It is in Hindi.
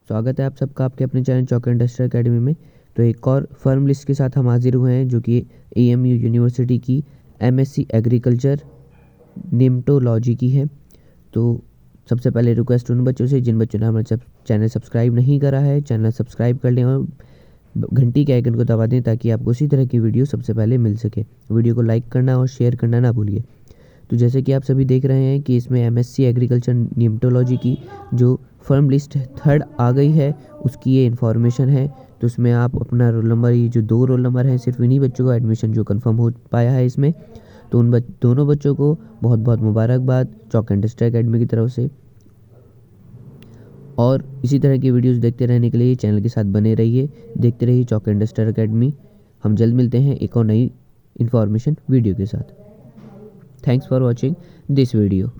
स्वागत है आप सबका आपके अपने चैनल चॉक इंडस्ट्रियल एकेडमी में। तो एक और फर्म लिस्ट के साथ हम हाजिर हुए हैं जो कि एएमयू यूनिवर्सिटी की एमएससी एग्रीकल्चर निम्टोलॉजी की है। तो सबसे पहले रिक्वेस्ट उन बच्चों से जिन बच्चों ने हमारा चैनल सब्सक्राइब नहीं करा है, चैनल सब्सक्राइब कर लें और घंटी के आइकन को दबा दें ताकि आपको उसी तरह की वीडियो सबसे पहले मिल सके। वीडियो को लाइक करना और शेयर करना ना भूलिए। तो जैसे कि आप सभी देख रहे हैं कि इसमें एमएससी एग्रीकल्चर निम्टोलॉजी की जो फर्म लिस्ट थर्ड आ गई है उसकी ये इन्फॉर्मेशन है। तो उसमें आप अपना रोल नंबर, ये जो 2 रोल नंबर हैं, सिर्फ इन्हीं बच्चों का एडमिशन जो कंफर्म हो पाया है इसमें। तो उन दोनों बच्चों को बहुत बहुत मुबारकबाद चॉक इंडस्ट्रियल एकेडमी की तरफ से। और इसी तरह की वीडियोस देखते रहने के लिए चैनल के साथ बने रहिए, देखते रहिए चॉक इंडस्ट्रियल एकेडमी। हम जल्द मिलते हैं एक और नई इन्फॉर्मेशन वीडियो के साथ। Thanks for watching this video.